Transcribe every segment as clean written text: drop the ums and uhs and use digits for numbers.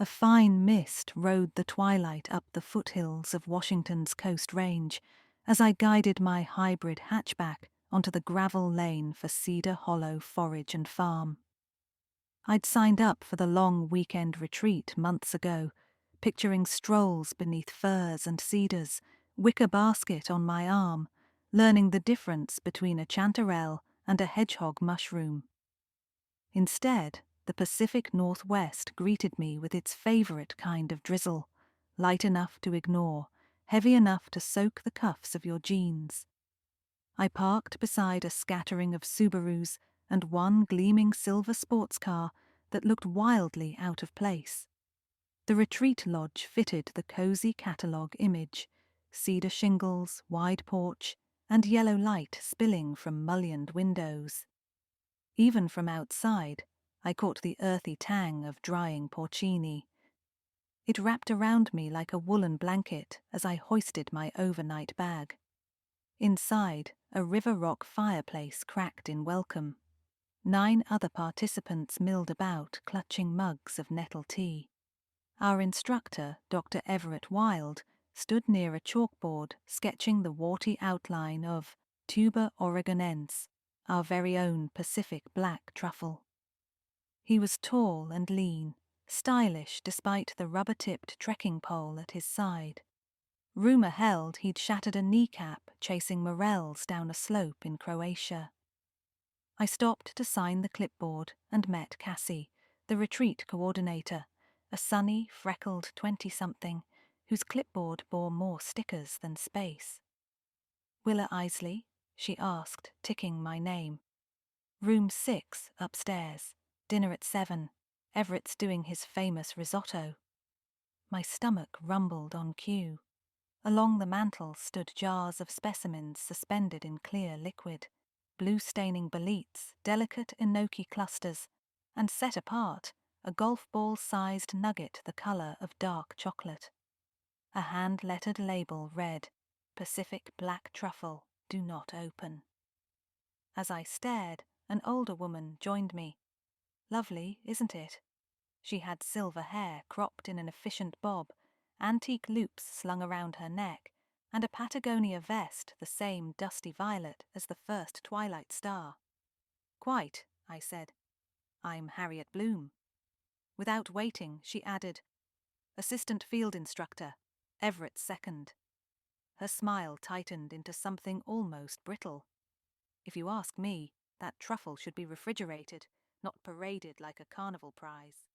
A fine mist rode the twilight up the foothills of Washington's Coast Range as I guided my hybrid hatchback onto the gravel lane for Cedar Hollow Forage and Farm. I'd signed up for the long weekend retreat months ago, picturing strolls beneath firs and cedars, wicker basket on my arm, learning the difference between a chanterelle and a hedgehog mushroom. Instead, the Pacific Northwest greeted me with its favorite kind of drizzle, light enough to ignore, heavy enough to soak the cuffs of your jeans. I parked beside a scattering of Subarus and one gleaming silver sports car that looked wildly out of place. The retreat lodge fitted the cozy catalogue image: cedar shingles, wide porch, and yellow light spilling from mullioned windows. Even from outside, I caught the earthy tang of drying porcini. It wrapped around me like a woolen blanket as I hoisted my overnight bag. Inside, a river rock fireplace cracked in welcome. 9 other participants milled about, clutching mugs of nettle tea. Our instructor, Dr. Everett Wild, stood near a chalkboard sketching the warty outline of Tuber oregonense, our very own Pacific black truffle. He was tall and lean, stylish despite the rubber-tipped trekking pole at his side. Rumour held he'd shattered a kneecap chasing morels down a slope in Croatia. I stopped to sign the clipboard and met Cassie, the retreat coordinator, a sunny, freckled 20-something whose clipboard bore more stickers than space. "Willa Isley?" she asked, ticking my name. "Room 6, upstairs. Dinner at 7. Everett's doing his famous risotto." My stomach rumbled on cue. Along the mantel stood jars of specimens suspended in clear liquid, blue-staining boletes, delicate enoki clusters, and set apart, a golf ball-sized nugget the colour of dark chocolate. A hand-lettered label read, "Pacific Black Truffle, do not open." As I stared, an older woman joined me. Lovely, isn't it? She had silver hair cropped in an efficient bob, antique loops slung around her neck, and a Patagonia vest the same dusty violet as the first twilight star. "Quite," I said. "I'm Harriet Bloom." Without waiting, she added, "Assistant field instructor, Everett second." Her smile tightened into something almost brittle. If you ask me, that truffle should be refrigerated, not paraded like a carnival prize.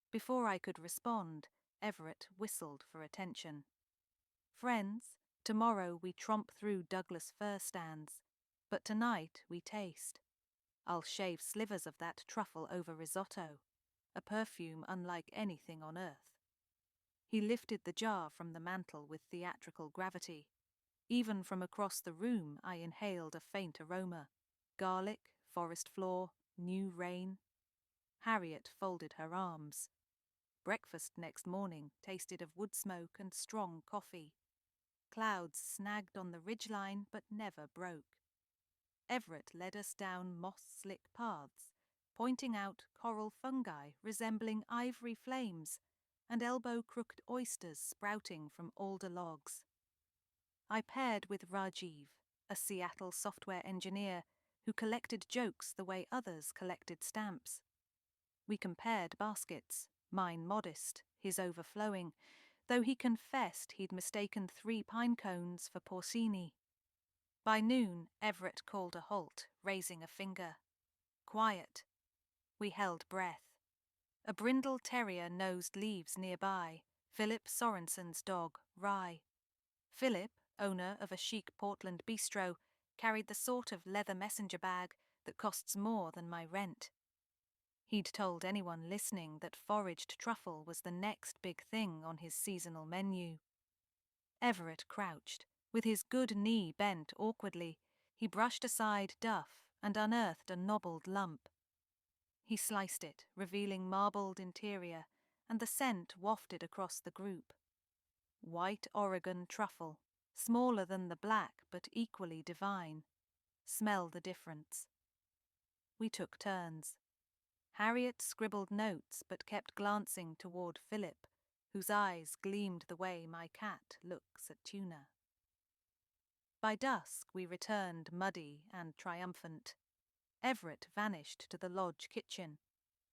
Before I could respond, Everett whistled for attention. "Friends, tomorrow we tromp through Douglas fir stands, but tonight we taste. I'll shave slivers of that truffle over risotto, a perfume unlike anything on earth." He lifted the jar from the mantel with theatrical gravity. Even from across the room I inhaled a faint aroma: garlic, forest floor, new rain. Harriet folded her arms. Breakfast next morning tasted of wood smoke and strong coffee. Clouds snagged on the ridgeline but never broke. Everett led us down moss-slick paths, pointing out coral fungi resembling ivory flames and elbow-crooked oysters sprouting from alder logs. I paired with Rajiv, a Seattle software engineer who collected jokes the way others collected stamps. We compared baskets, mine modest, his overflowing, though he confessed he'd mistaken 3 pine cones for porcini. By noon, Everett called a halt, raising a finger. "Quiet." We held breath. A brindle terrier nosed leaves nearby, Philip Sorensen's dog, Rye. Philip, owner of a chic Portland bistro, carried the sort of leather messenger bag that costs more than my rent. He'd told anyone listening that foraged truffle was the next big thing on his seasonal menu. Everett crouched, with his good knee bent awkwardly. He brushed aside duff and unearthed a nobbled lump. He sliced it, revealing marbled interior, and the scent wafted across the group. White Oregon truffle, smaller than the black but equally divine. Smell the difference. We took turns. Harriet scribbled notes but kept glancing toward Philip, whose eyes gleamed the way my cat looks at tuna. By dusk we returned muddy and triumphant. Everett vanished to the lodge kitchen,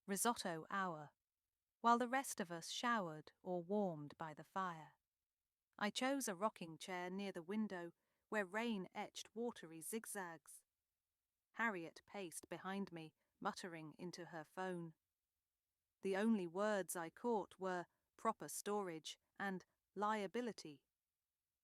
risotto hour, while the rest of us showered or warmed by the fire. I chose a rocking chair near the window where rain etched watery zigzags. Harriet paced behind me, muttering into her phone. The only words I caught were proper storage and liability.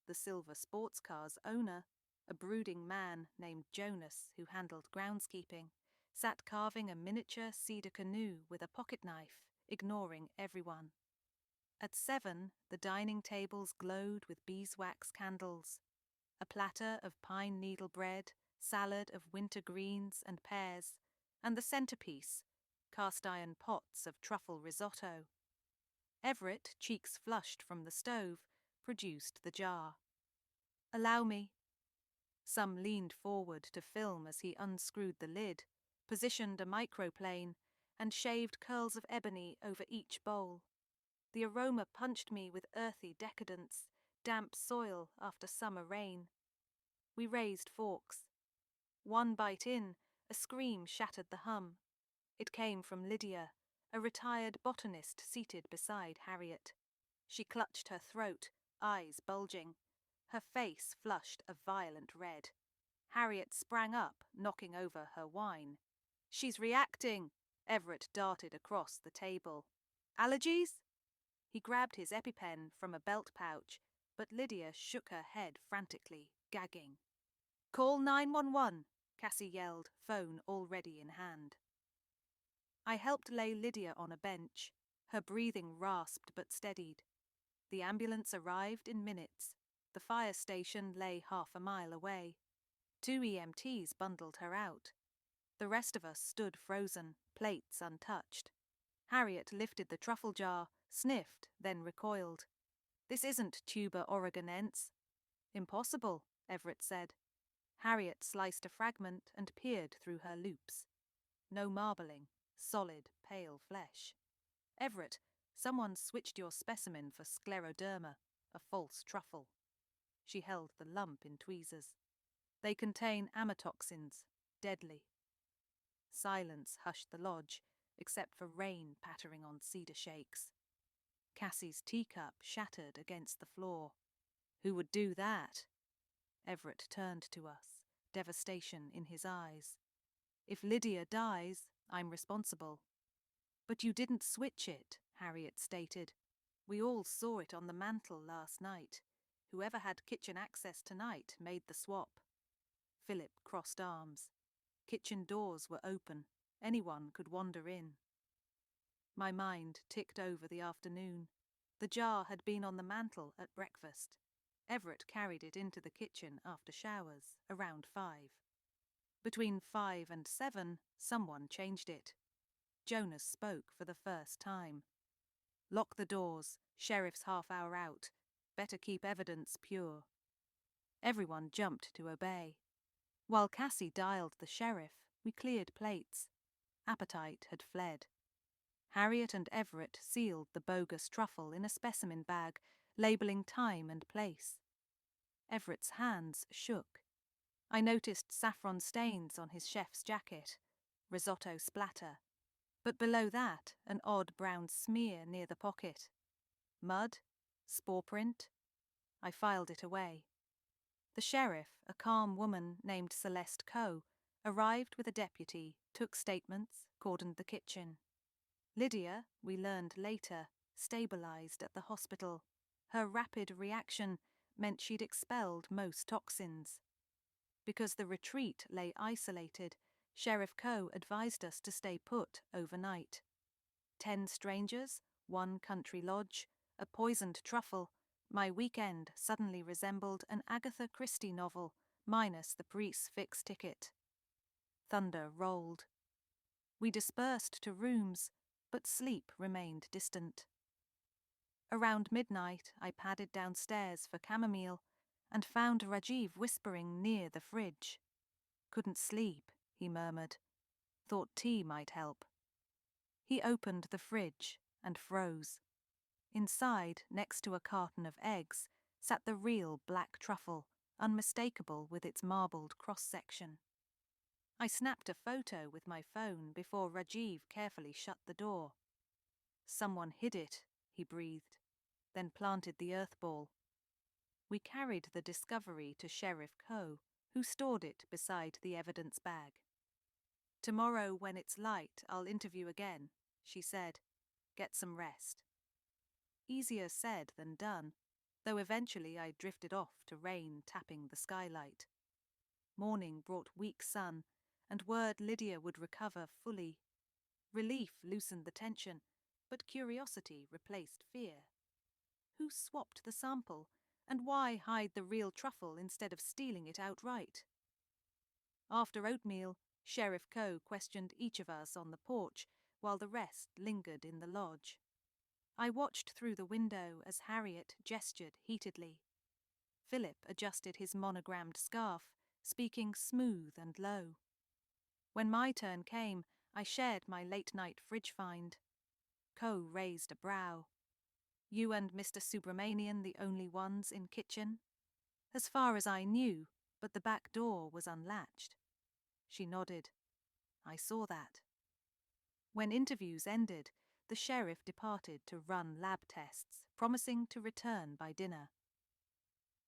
The silver sports car's owner, a brooding man named Jonas who handled groundskeeping, sat carving a miniature cedar canoe with a pocket knife, ignoring everyone. At 7, the dining tables glowed with beeswax candles. A platter of pine needle bread, salad of winter greens and pears, and the centerpiece, cast-iron pots of truffle risotto. Everett, cheeks flushed from the stove, produced the jar. "Allow me." Some leaned forward to film as he unscrewed the lid, positioned a microplane, and shaved curls of ebony over each bowl. The aroma punched me with earthy decadence, damp soil after summer rain. We raised forks. One bite in, a scream shattered the hum. It came from Lydia, a retired botanist seated beside Harriet. She clutched her throat, eyes bulging. Her face flushed a violent red. Harriet sprang up, knocking over her wine. "She's reacting!" Everett darted across the table. "Allergies?" He grabbed his EpiPen from a belt pouch, but Lydia shook her head frantically, gagging. "Call 911, Cassie yelled, phone already in hand. I helped lay Lydia on a bench. Her breathing rasped but steadied. The ambulance arrived in minutes. The fire station lay half a mile away. 2 EMTs bundled her out. The rest of us stood frozen, plates untouched. Harriet lifted the truffle jar, sniffed, then recoiled. "This isn't tuber oregonense." "Impossible," Everett said. Harriet sliced a fragment and peered through her loops. No marbling, solid, pale flesh. "Everett, someone switched your specimen for scleroderma, a false truffle." She held the lump in tweezers. "They contain amatoxins, deadly." Silence hushed the lodge, except for rain pattering on cedar shakes. Cassie's teacup shattered against the floor. "Who would do that?" Everett turned to us, devastation in his eyes. "If Lydia dies, I'm responsible." "But you didn't switch it," Harriet stated. "We all saw it on the mantel last night. Whoever had kitchen access tonight made the swap." Philip crossed arms. Kitchen doors were open. Anyone could wander in. My mind ticked over the afternoon. The jar had been on the mantel at breakfast. Everett carried it into the kitchen after showers, around 5. Between 5 and 7, someone changed it. Jonas spoke for the first time. "Lock the doors. Sheriff's half hour out. Better keep evidence pure." Everyone jumped to obey. While Cassie dialed the sheriff, we cleared plates. Appetite had fled. Harriet and Everett sealed the bogus truffle in a specimen bag, labelling time and place. Everett's hands shook. I noticed saffron stains on his chef's jacket, risotto splatter, but below that an odd brown smear near the pocket. Mud? Spore print? I filed it away. The sheriff, a calm woman named Celeste Coe, arrived with a deputy, took statements, cordoned the kitchen. Lydia, we learned later, stabilized at the hospital. Her rapid reaction meant she'd expelled most toxins. Because the retreat lay isolated, Sheriff Coe advised us to stay put overnight. 10 strangers, 1 country lodge, a poisoned truffle. My weekend suddenly resembled an Agatha Christie novel, minus the police fix ticket. Thunder rolled. We dispersed to rooms, but sleep remained distant. Around midnight, I padded downstairs for chamomile and found Rajiv whispering near the fridge. "Couldn't sleep," he murmured. "Thought tea might help." He opened the fridge and froze. Inside, next to a carton of eggs, sat the real black truffle, unmistakable with its marbled cross-section. I snapped a photo with my phone before Rajiv carefully shut the door. "Someone hid it," he breathed, then planted the earth ball. We carried the discovery to Sheriff Coe, who stored it beside the evidence bag. "Tomorrow, when it's light, I'll interview again," she said. "Get some rest." Easier said than done, though eventually I drifted off to rain tapping the skylight. Morning brought weak sun, and word Lydia would recover fully. Relief loosened the tension, but curiosity replaced fear. Who swapped the sample, and why hide the real truffle instead of stealing it outright? After oatmeal, Sheriff Coe questioned each of us on the porch, while the rest lingered in the lodge. I watched through the window as Harriet gestured heatedly. Philip adjusted his monogrammed scarf, speaking smooth and low. When my turn came, I shared my late-night fridge find. Coe raised a brow. "You and Mr. Subramanian the only ones in kitchen?" "As far as I knew, but the back door was unlatched." She nodded. "I saw that." When interviews ended, the sheriff departed to run lab tests, promising to return by dinner.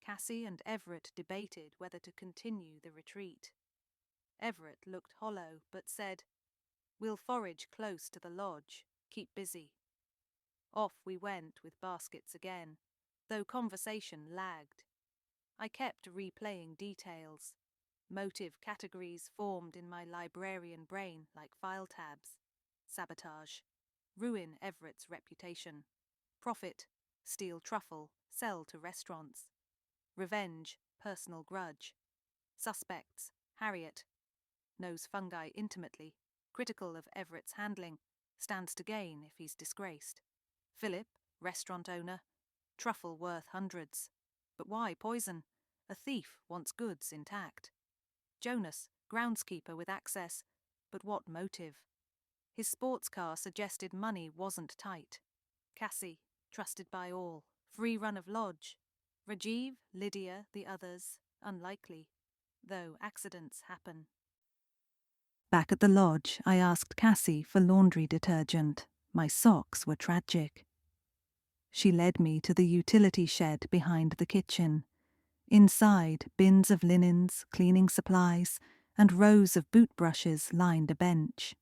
Cassie and Everett debated whether to continue the retreat. Everett looked hollow, but said, "We'll forage close to the lodge. Keep busy." Off we went with baskets again, though conversation lagged. I kept replaying details. Motive categories formed in my librarian brain like file tabs. Sabotage. Ruin Everett's reputation. Profit. Steal truffle. Sell to restaurants. Revenge. Personal grudge. Suspects. Harriet. Knows fungi intimately. Critical of Everett's handling. Stands to gain if he's disgraced. Philip. Restaurant owner. Truffle worth hundreds. But why poison? A thief wants goods intact. Jonas, groundskeeper with access, but what motive? His sports car suggested money wasn't tight. Cassie, trusted by all, free run of lodge. Rajiv, Lydia, the others, unlikely, though accidents happen. Back at the lodge, I asked Cassie for laundry detergent. My socks were tragic. She led me to the utility shed behind the kitchen. Inside, bins of linens, cleaning supplies, and rows of boot brushes lined a bench.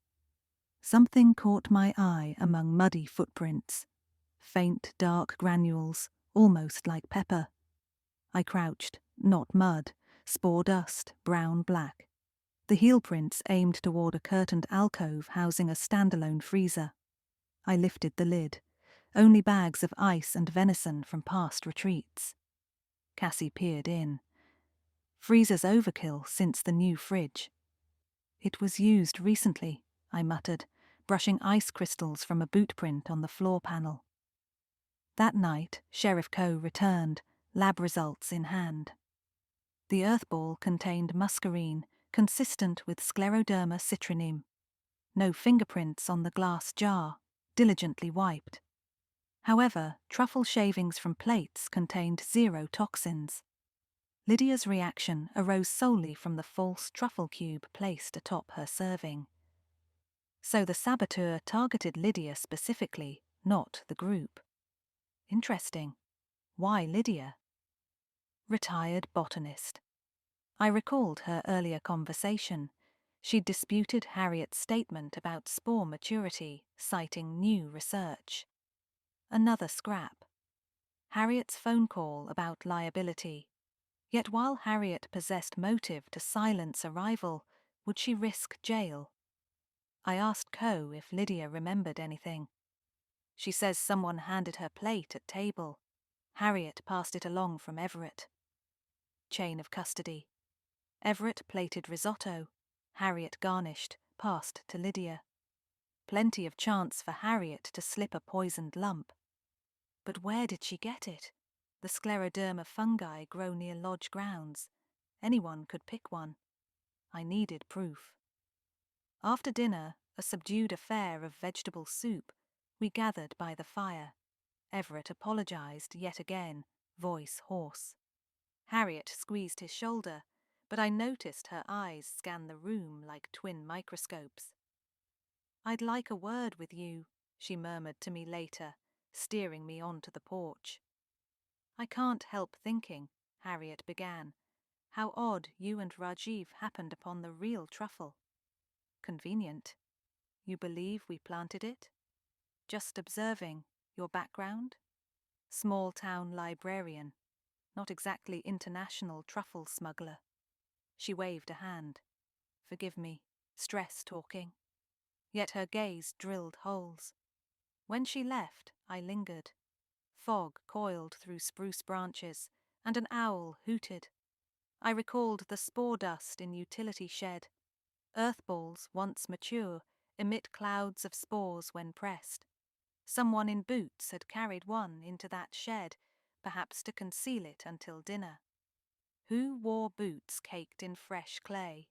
Something caught my eye among muddy footprints. Faint, dark granules, almost like pepper. I crouched, not mud, spore dust, brown-black. The heel prints aimed toward a curtained alcove housing a standalone freezer. I lifted the lid. Only bags of ice and venison from past retreats. Cassie peered in. "Freezer's overkill since the new fridge." "It was used recently," I muttered, brushing ice crystals from a boot print on the floor panel. That night, Sheriff Coe returned, lab results in hand. The earthball contained muscarine, consistent with Scleroderma citrinum. No fingerprints on the glass jar, diligently wiped. However, truffle shavings from plates contained 0 toxins. Lydia's reaction arose solely from the false truffle cube placed atop her serving. So the saboteur targeted Lydia specifically, not the group. Interesting. Why Lydia? Retired botanist. I recalled her earlier conversation. She'd disputed Harriet's statement about spore maturity, citing new research. Another scrap. Harriet's phone call about liability. Yet while Harriet possessed motive to silence a rival, would she risk jail? I asked Coe if Lydia remembered anything. She says someone handed her plate at table. Harriet passed it along from Everett. Chain of custody. Everett plated risotto. Harriet garnished, passed to Lydia. Plenty of chance for Harriet to slip a poisoned lump. But where did she get it? The Scleroderma fungi grow near lodge grounds. Anyone could pick one. I needed proof. After dinner, a subdued affair of vegetable soup, we gathered by the fire. Everett apologized yet again, voice hoarse. Harriet squeezed his shoulder, but I noticed her eyes scan the room like twin microscopes. "I'd like a word with you," she murmured to me later, steering me onto the porch. "I can't help thinking," Harriet began, "how odd you and Rajiv happened upon the real truffle. Convenient. You believe we planted it? Just observing. Your background? Small town librarian. Not exactly international truffle smuggler." She waved a hand. "Forgive me. Stress talking." Yet her gaze drilled holes. When she left, I lingered. Fog coiled through spruce branches, and an owl hooted. I recalled the spore dust in utility shed. Earth balls, once mature, emit clouds of spores when pressed. Someone in boots had carried one into that shed, perhaps to conceal it until dinner. Who wore boots caked in fresh clay?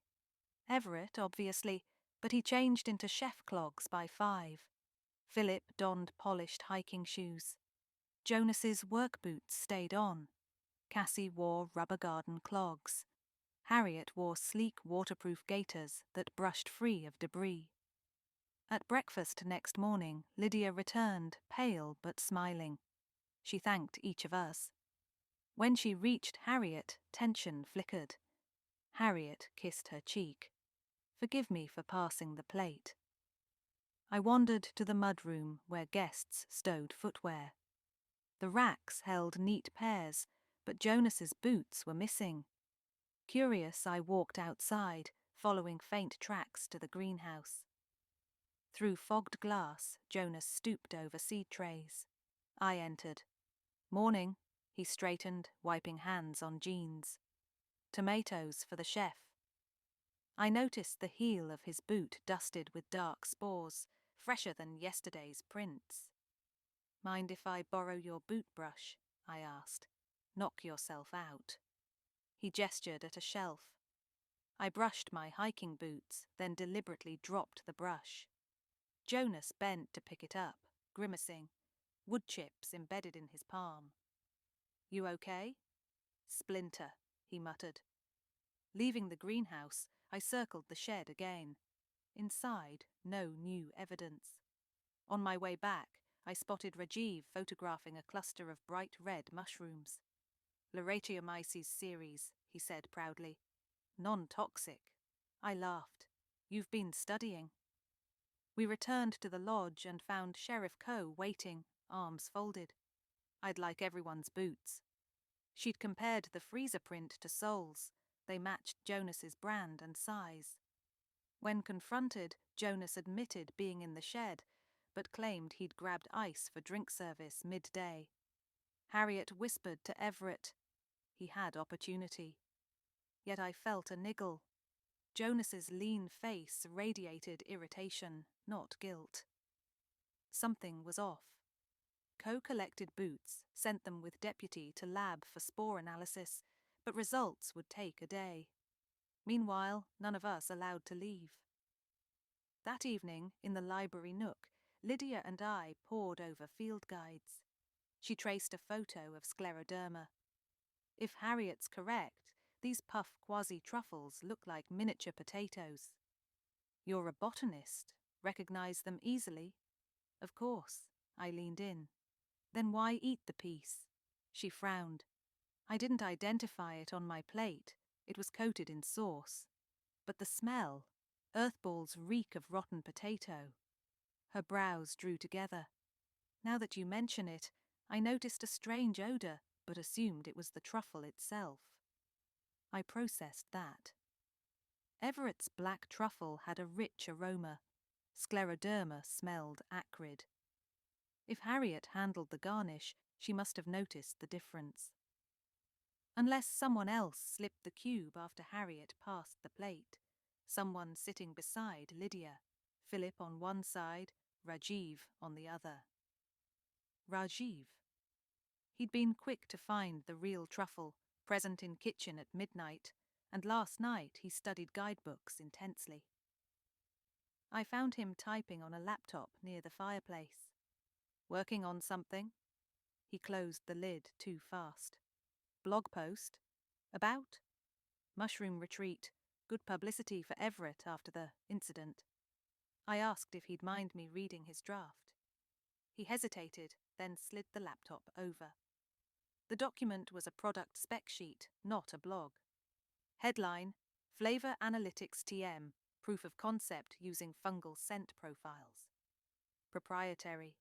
Everett, obviously, but he changed into chef clogs by 5. Philip donned polished hiking shoes. Jonas's work boots stayed on. Cassie wore rubber garden clogs. Harriet wore sleek waterproof gaiters that brushed free of debris. At breakfast next morning, Lydia returned, pale but smiling. She thanked each of us. When she reached Harriet, tension flickered. Harriet kissed her cheek. "Forgive me for passing the plate." I wandered to the mudroom where guests stowed footwear. The racks held neat pairs, but Jonas's boots were missing. Curious, I walked outside, following faint tracks to the greenhouse. Through fogged glass, Jonas stooped over seed trays. I entered. "Morning," he straightened, wiping hands on jeans. "Tomatoes for the chef." I noticed the heel of his boot dusted with dark spores, fresher than yesterday's prints. "Mind if I borrow your boot brush?" I asked. "Knock yourself out." He gestured at a shelf. I brushed my hiking boots, then deliberately dropped the brush. Jonas bent to pick it up, grimacing, wood chips embedded in his palm. "You okay?" "Splinter," he muttered. Leaving the greenhouse, I circled the shed again. Inside, no new evidence. On my way back, I spotted Rajiv photographing a cluster of bright red mushrooms. "Loratiomyces ceres," he said proudly. "Non-toxic." I laughed. "You've been studying." We returned to the lodge and found Sheriff Coe waiting, arms folded. I'd like everyone's boots. She'd compared the freezer print to soles. They matched Jonas's brand and size. When confronted, Jonas admitted being in the shed, but claimed he'd grabbed ice for drink service midday. Harriet whispered to Everett. He had opportunity. Yet I felt a niggle. Jonas's lean face radiated irritation, not guilt. Something was off. Co-collected boots sent them with deputy to lab for spore analysis, but results would take a day. Meanwhile, none of us allowed to leave. That evening, in the library nook, Lydia and I pored over field guides. She traced a photo of scleroderma. If Harriet's correct, these puff quasi-truffles look like miniature potatoes. "You're a botanist. Recognize them easily?" "Of course." I leaned in. "Then why eat the piece?" She frowned. "I didn't identify it on my plate. It was coated in sauce. But the smell. Earthballs reek of rotten potato." Her brows drew together. "Now that you mention it, I noticed a strange odor, but assumed it was the truffle itself." I processed that. Everett's black truffle had a rich aroma. Scleroderma smelled acrid. If Harriet handled the garnish, she must have noticed the difference. Unless someone else slipped the cube after Harriet passed the plate. Someone sitting beside Lydia. Philip on one side, Rajiv on the other. Rajiv. He'd been quick to find the real truffle, present in kitchen at midnight, and last night he studied guidebooks intensely. I found him typing on a laptop near the fireplace. Working on something? He closed the lid too fast. Blog post? About? Mushroom retreat. Good publicity for Everett after the incident. I asked if he'd mind me reading his draft. He hesitated, then slid the laptop over. The document was a product spec sheet, not a blog. Headline: Flavor Analytics TM, proof of concept using fungal scent profiles. Proprietary.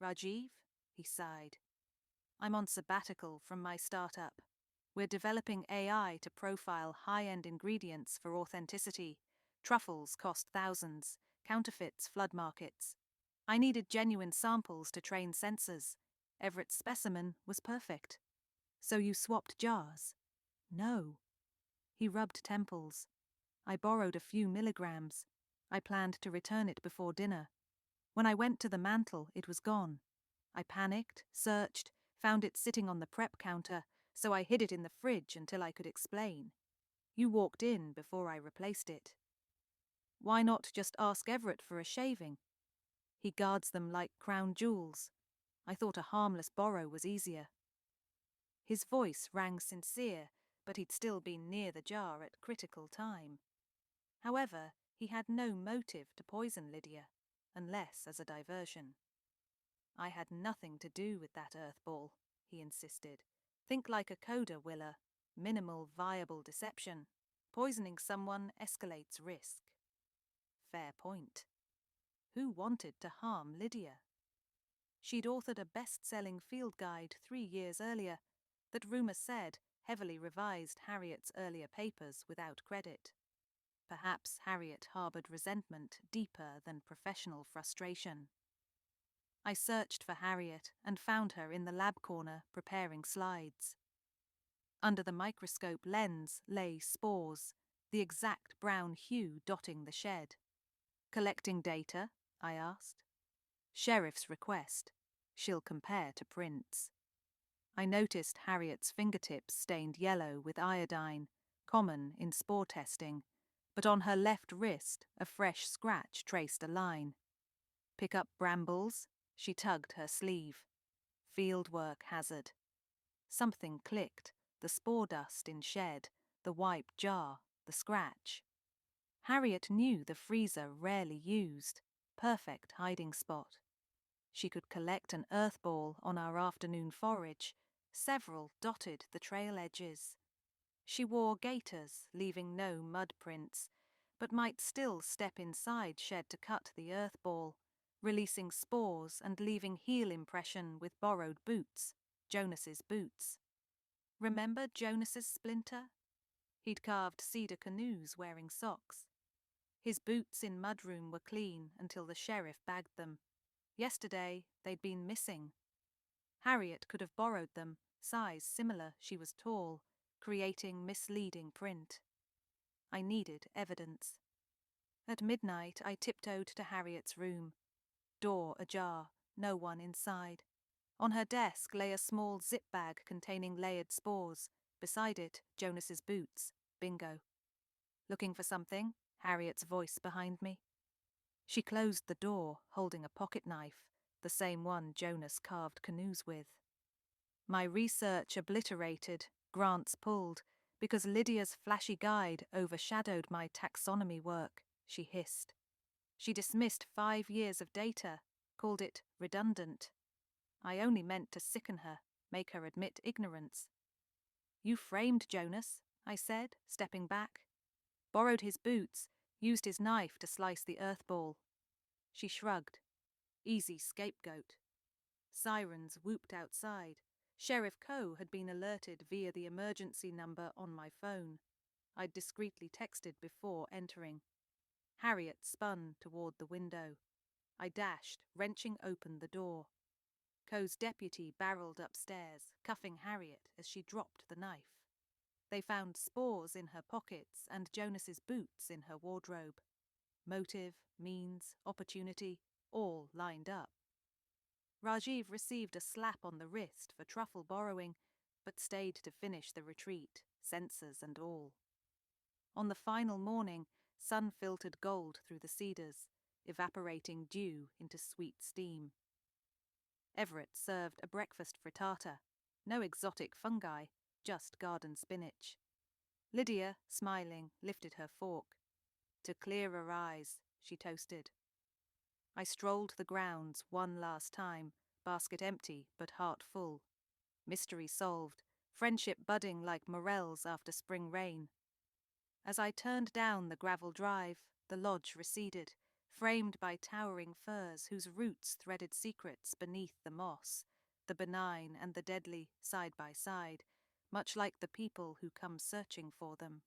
Rajiv? He sighed. I'm on sabbatical from my startup. We're developing AI to profile high-end ingredients for authenticity. Truffles cost thousands, counterfeits flood markets. I needed genuine samples to train sensors. Everett's specimen was perfect. So you swapped jars? No. He rubbed temples. I borrowed a few milligrams. I planned to return it before dinner. When I went to the mantle, it was gone. I panicked, searched, found it sitting on the prep counter, so I hid it in the fridge until I could explain. You walked in before I replaced it. Why not just ask Everett for a shaving? He guards them like crown jewels. I thought a harmless borrow was easier. His voice rang sincere, but he'd still been near the jar at critical time. However, he had no motive to poison Lydia, unless as a diversion. I had nothing to do with that earthball, he insisted. Think like a coder, Willa. Minimal viable deception. Poisoning someone escalates risk. Fair point. Who wanted to harm Lydia? She'd authored a best-selling field guide 3 years earlier that rumour said heavily revised Harriet's earlier papers without credit. Perhaps Harriet harboured resentment deeper than professional frustration. I searched for Harriet and found her in the lab corner preparing slides. Under the microscope lens lay spores, the exact brown hue dotting the shed. Collecting data? I asked. Sheriff's request. She'll compare to prints. I noticed Harriet's fingertips stained yellow with iodine, common in spore testing, but on her left wrist a fresh scratch traced a line. Pick up brambles? She tugged her sleeve. Fieldwork hazard. Something clicked, the spore dust in shed, the wiped jar, the scratch. Harriet knew the freezer rarely used, perfect hiding spot. She could collect an earthball on our afternoon forage. Several dotted the trail edges. She wore gaiters, leaving no mud prints, but might still step inside shed to cut the earthball, releasing spores and leaving heel impression with borrowed boots, Jonas's boots. Remember Jonas's splinter? He'd carved cedar canoes wearing socks. His boots in mudroom were clean until the sheriff bagged them. Yesterday, they'd been missing. Harriet could have borrowed them, size similar, she was tall, creating misleading print. I needed evidence. At midnight, I tiptoed to Harriet's room. Door ajar, no one inside. On her desk lay a small zip bag containing layered spores. Beside it, Jonas's boots. Bingo. Looking for something? Harriet's voice behind me. She closed the door, holding a pocket knife, the same one Jonas carved canoes with. My research obliterated, grants pulled, because Lydia's flashy guide overshadowed my taxonomy work, she hissed. She dismissed 5 years of data, called it redundant. I only meant to sicken her, make her admit ignorance. You framed Jonas, I said, stepping back. Borrowed his boots, used his knife to slice the earthball. She shrugged. Easy scapegoat. Sirens whooped outside. Sheriff Coe had been alerted via the emergency number on my phone. I'd discreetly texted before entering. Harriet spun toward the window. I dashed, wrenching open the door. Coe's deputy barreled upstairs, cuffing Harriet as she dropped the knife. They found spores in her pockets and Jonas's boots in her wardrobe. Motive, means, opportunity, all lined up. Rajiv received a slap on the wrist for Truffle borrowing, but stayed to finish the retreat, sensors and all. On the final morning, sun filtered gold through the cedars, evaporating dew into sweet steam. Everett served a breakfast frittata, no exotic fungi, just garden spinach. Lydia, smiling, lifted her fork. To clear her eyes, she toasted. I strolled the grounds one last time, basket empty but heart full. Mystery solved, friendship budding like morels after spring rain. As I turned down the gravel drive, the lodge receded, framed by towering firs whose roots threaded secrets beneath the moss, the benign and the deadly side by side, much like the people who come searching for them.